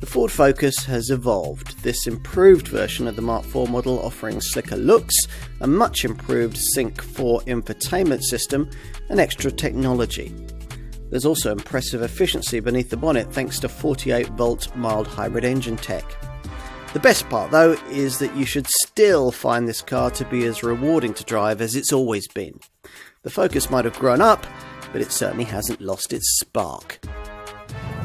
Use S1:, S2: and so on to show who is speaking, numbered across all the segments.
S1: The Ford Focus has evolved, this improved version of the Mark IV model offering slicker looks, a much improved Sync 4 infotainment system and extra technology. There's also impressive efficiency beneath the bonnet thanks to 48-volt mild hybrid engine tech. The best part though is that you should still find this car to be as rewarding to drive as it's always been. The Focus might have grown up, but it certainly hasn't lost its spark.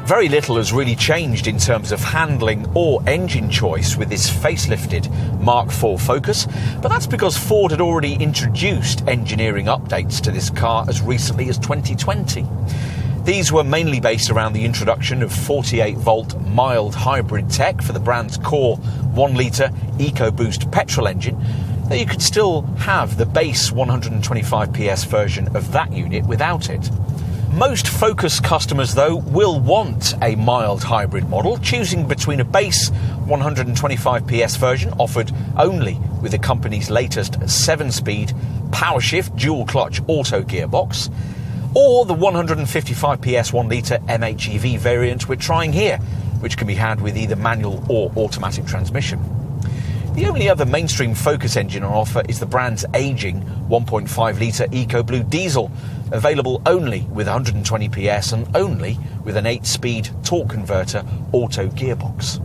S2: Very little has really changed in terms of handling or engine choice with this facelifted Mark IV Focus, but that's because Ford had already introduced engineering updates to this car as recently as 2020. These were mainly based around the introduction of 48-volt mild hybrid tech for the brand's core 1-litre EcoBoost petrol engine, though you could still have the base 125 PS version of that unit without it. Most Focus customers, though, will want a mild hybrid model, choosing between a base 125 PS version offered only with the company's latest 7-speed PowerShift dual-clutch auto gearbox, or the 155 PS 1-litre mHEV variant we're trying here, which can be had with either manual or automatic transmission. The only other mainstream Focus engine on offer is the brand's ageing 1.5-litre EcoBlue diesel, available only with 120 PS and only with an 8-speed torque converter auto gearbox.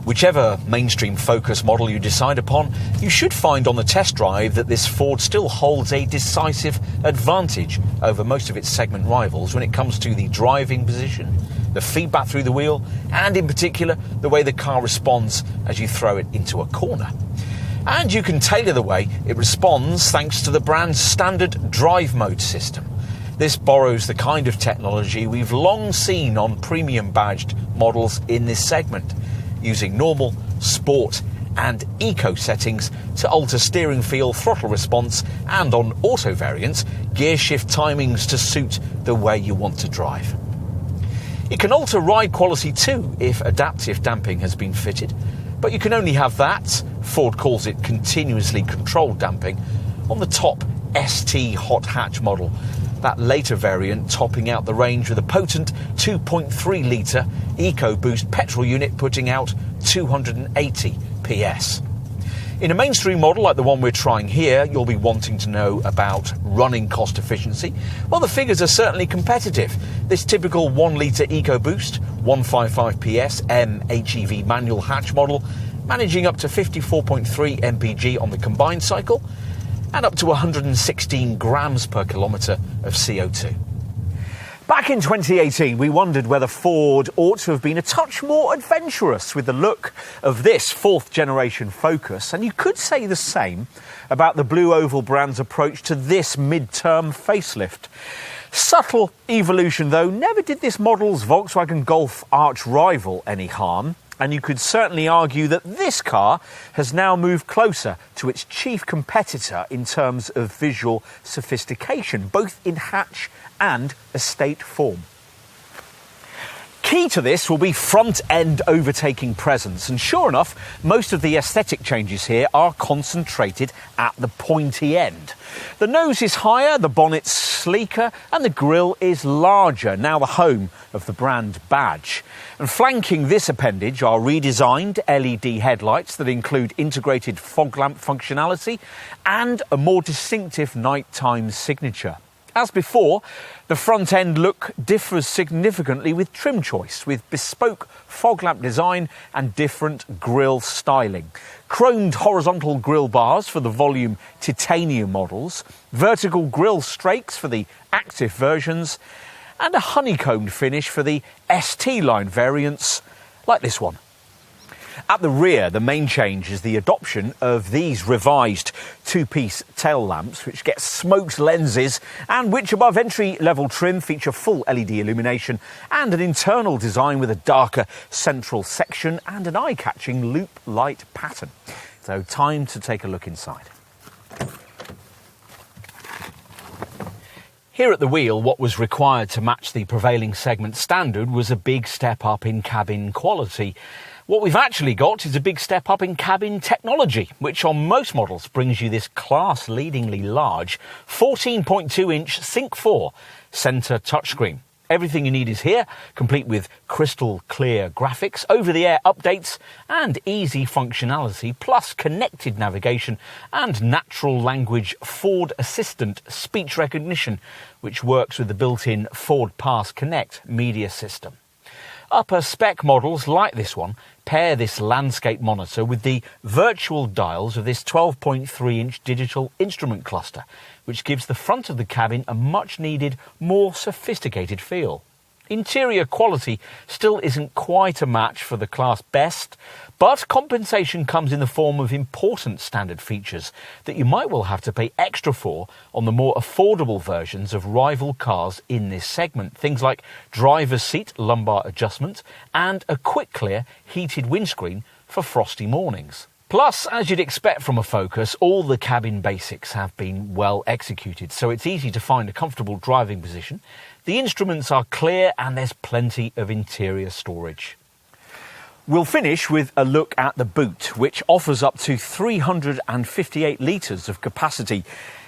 S2: Whichever mainstream Focus model you decide upon, you should find on the test drive that this Ford still holds a decisive advantage over most of its segment rivals when it comes to the driving position, the feedback through the wheel, and in particular the way the car responds as you throw it into a corner. And you can tailor the way it responds thanks to the brand's standard drive mode system. This borrows the kind of technology we've long seen on premium badged models in this segment, using normal, sport and eco settings to alter steering feel, throttle response, and on auto variants, gear shift timings to suit the way you want to drive. It can alter ride quality too if adaptive damping has been fitted, but you can only have that, Ford calls it continuously controlled damping, on the top ST hot hatch model, that later variant topping out the range with a potent 2.3-litre EcoBoost petrol unit putting out 280 PS. In a mainstream model like the one we're trying here, you'll be wanting to know about running cost efficiency. Well, the figures are certainly competitive. This typical 1-litre EcoBoost, 155 PS mHEV manual hatch model, managing up to 54.3 mpg on the combined cycle, and up to 116 grams per kilometre of CO2. Back in 2018, we wondered whether Ford ought to have been a touch more adventurous with the look of this fourth-generation Focus, and you could say the same about the Blue Oval brand's approach to this mid-term facelift. Subtle evolution, though, never did this model's Volkswagen Golf arch-rival any harm, and you could certainly argue that this car has now moved closer to its chief competitor in terms of visual sophistication, both in hatch and estate form. Key to this will be front-end overtaking presence, and sure enough, most of the aesthetic changes here are concentrated at the pointy end. The nose is higher, the bonnet's sleeker, and the grille is larger, now the home of the brand badge. And flanking this appendage are redesigned LED headlights that include integrated fog lamp functionality and a more distinctive nighttime signature. As before, the front-end look differs significantly with trim choice, with bespoke fog lamp design and different grille styling. Chromed horizontal grille bars for the volume titanium models, vertical grille strakes for the active versions, and a honeycombed finish for the ST line variants, like this one. At the rear, the main change is the adoption of these revised two-piece tail lamps, which get smoked lenses and which, above entry-level trim, feature full LED illumination and an internal design with a darker central section and an eye-catching loop light pattern. So, time to take a look inside. Here at the wheel, what was required to match the prevailing segment standard was a big step up in cabin quality. What we've actually got is a big step up in cabin technology, which on most models brings you this class-leadingly large 14.2-inch Sync 4 centre touchscreen. Everything you need is here, complete with crystal clear graphics, over-the-air updates and easy functionality, plus connected navigation and natural language Ford Assistant speech recognition, which works with the built-in Ford Pass Connect media system. Upper spec models like this one pair this landscape monitor with the virtual dials of this 12.3-inch digital instrument cluster, which gives the front of the cabin a much-needed, more sophisticated feel. Interior quality still isn't quite a match for the class best, but compensation comes in the form of important standard features that you might well have to pay extra for on the more affordable versions of rival cars in this segment. Things like driver's seat lumbar adjustment and a quick clear heated windscreen for frosty mornings. Plus, as you'd expect from a Focus, all the cabin basics have been well executed, so it's easy to find a comfortable driving position. The instruments are clear and there's plenty of interior storage. We'll finish with a look at the boot, which offers up to 358 litres of capacity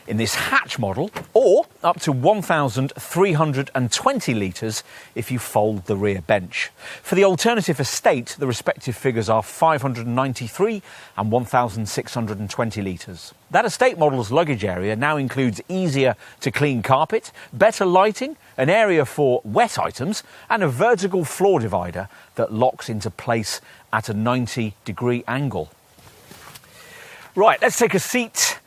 S2: in this hatch model, or up to 1,320 litres if you fold the rear bench. For the alternative estate, the respective figures are 593 and 1,620 litres. That estate model's luggage area now includes easier to clean carpet, better lighting, an area for wet items, and a vertical floor divider that locks into place at a 90-degree angle. Right, let's take a seat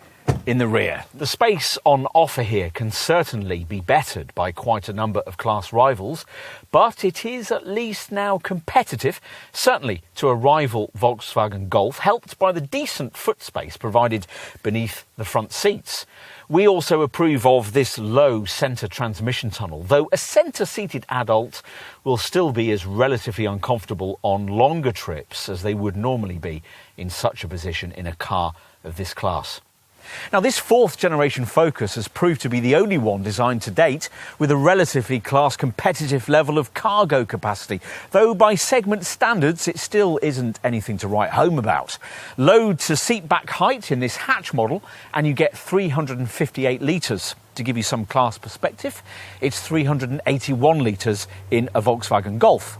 S2: in the rear. The space on offer here can certainly be bettered by quite a number of class rivals, but it is at least now competitive, certainly to a rival Volkswagen Golf, helped by the decent foot space provided beneath the front seats. We also approve of this low centre transmission tunnel, though a centre-seated adult will still be as relatively uncomfortable on longer trips as they would normally be in such a position in a car of this class. Now, this fourth generation Focus has proved to be the only one designed to date with a relatively class competitive level of cargo capacity, though by segment standards it still isn't anything to write home about. Load to seat back height in this hatch model and you get 358 litres. To give you some class perspective, it's 381 litres in a Volkswagen Golf.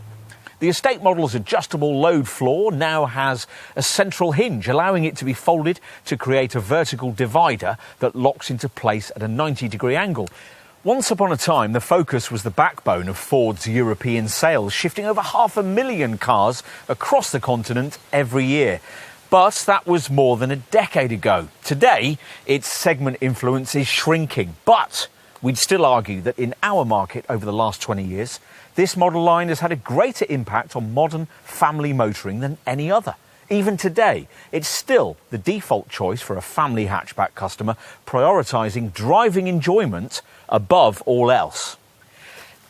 S2: The estate model's adjustable load floor now has a central hinge, allowing it to be folded to create a vertical divider that locks into place at a 90-degree angle. Once upon a time, the Focus was the backbone of Ford's European sales, shifting over 500,000 cars across the continent every year. But that was more than a decade ago. Today, its segment influence is shrinking, but we'd still argue that in our market over the last 20 years, this model line has had a greater impact on modern family motoring than any other. Even today, it's still the default choice for a family hatchback customer, prioritising driving enjoyment above all else.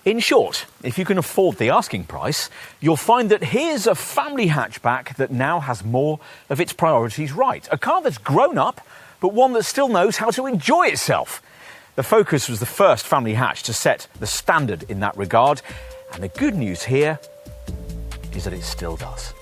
S2: In short, if you can afford the asking price, you'll find that here's a family hatchback that now has more of its priorities right. A car that's grown up, but one that still knows how to enjoy itself. The Focus was the first family hatch to set the standard in that regard, and the good news here is that it still does.